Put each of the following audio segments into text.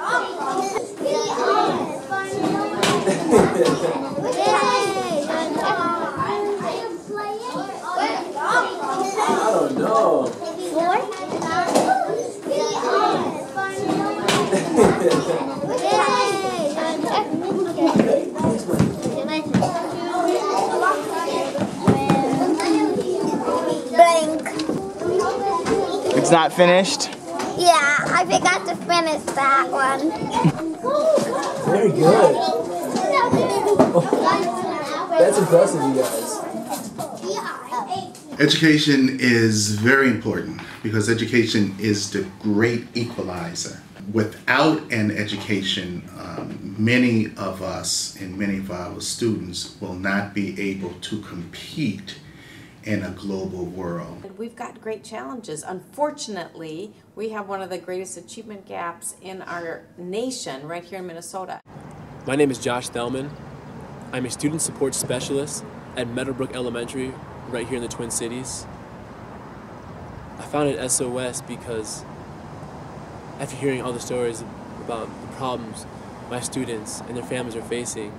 I don't know. Blank. It's not finished? Yeah, I forgot to finish that one. Very good. That's impressive, you guys. Education is very important because education is the great equalizer. Without an education, many of us and many of our students will not be able to compete in a global world. We've got great challenges. Unfortunately, we have one of the greatest achievement gaps in our nation right here in Minnesota. My name is Josh Thelman. I'm a student support specialist at Meadowbrook Elementary right here in the Twin Cities. I founded SOS because after hearing all the stories about the problems my students and their families are facing,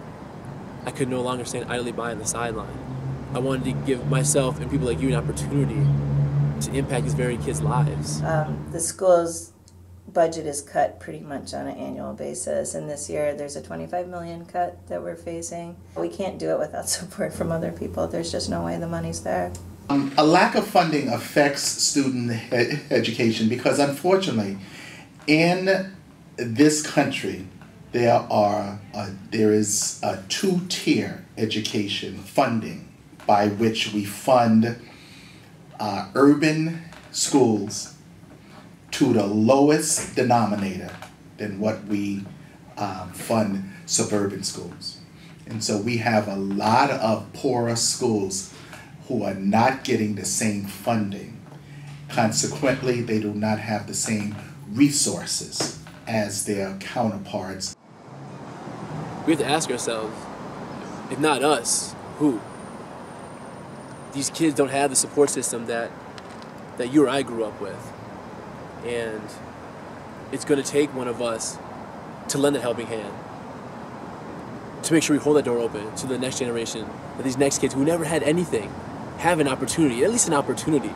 I could no longer stand idly by on the sideline. I wanted to give myself and people like you an opportunity to impact these very kids' lives. The school's budget is cut pretty much on an annual basis, and this year there's a $25 million cut that we're facing. We can't do it without support from other people. There's just no way the money's there. A lack of funding affects student education because unfortunately in this country there is a two-tier education funding by which we fund urban schools to the lowest denominator than what we fund suburban schools. And so we have a lot of poorer schools who are not getting the same funding. Consequently, they do not have the same resources as their counterparts. We have to ask ourselves, if not us, who? These kids don't have the support system that you or I grew up with. And it's going to take one of us to lend a helping hand, to make sure we hold that door open to the next generation, that these next kids who never had anything have an opportunity, at least an opportunity.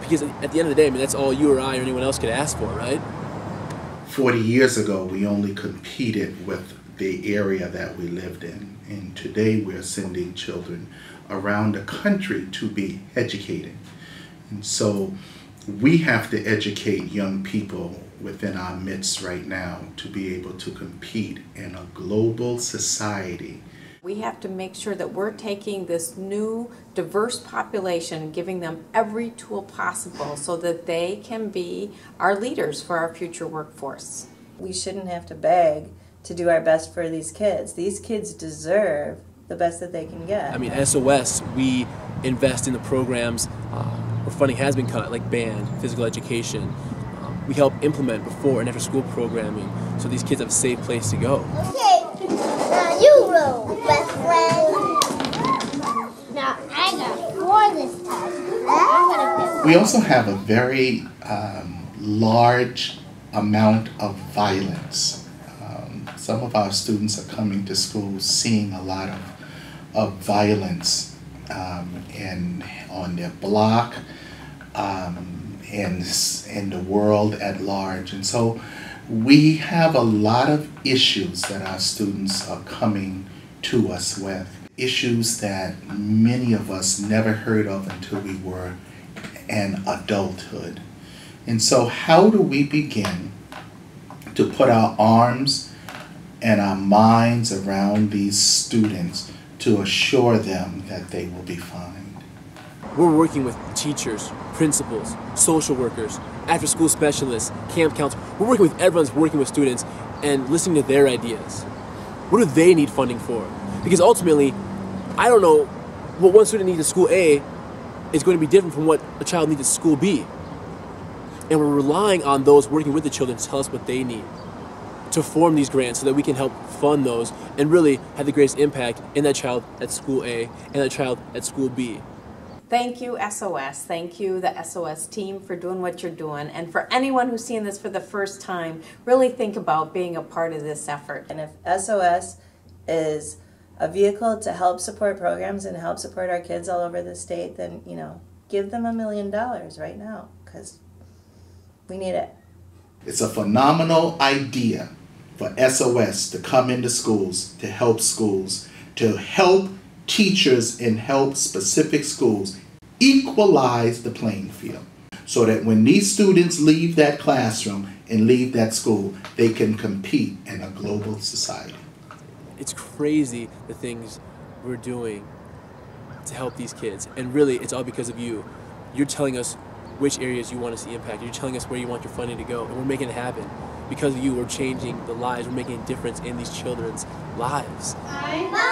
Because at the end of the day, I mean, that's all you or I or anyone else could ask for, right? 40 years ago, we only competed with the area that we lived in. And today we're sending children around the country to be educated. And so we have to educate young people within our midst right now to be able to compete in a global society. We have to make sure that we're taking this new diverse population and giving them every tool possible so that they can be our leaders for our future workforce. We shouldn't have to beg to do our best for these kids. These kids deserve the best that they can get. I mean, SOS, we invest in the programs where funding has been cut, like band, physical education. We help implement before and after school programming so these kids have a safe place to go. Okay, now you roll, best friend. Now I got 4 this time. I'm gonna pick. We also have a very large amount of violence. Some of our students are coming to school seeing a lot of violence on their block and in the world at large. And so we have a lot of issues that our students are coming to us with. Issues that many of us never heard of until we were in adulthood. And so how do we begin to put our arms and our minds around these students to assure them that they will be fine? We're working with teachers, principals, social workers, after-school specialists, camp counselors. We're working with everyone that's working with students and listening to their ideas. What do they need funding for? Because ultimately, I don't know what one student needs at school A is going to be different from what a child needs at school B. And we're relying on those working with the children to tell us what they need, to form these grants so that we can help fund those and really have the greatest impact in that child at school A and that child at school B. Thank you, SOS. Thank you, the SOS team, for doing what you're doing. And for anyone who's seeing this for the first time, really think about being a part of this effort. And if SOS is a vehicle to help support programs and help support our kids all over the state, then, you know, give them $1 million right now, because we need it. It's a phenomenal idea for SOS to come into schools, to help teachers and help specific schools equalize the playing field, so that when these students leave that classroom and leave that school, they can compete in a global society. It's crazy the things we're doing to help these kids, and really it's all because of you. You're telling us which areas you want to see impact. You're telling us where you want your funding to go, and we're making it happen. Because of you, we're changing the lives. We're making a difference in these children's lives. Bye.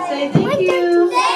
Say thank you.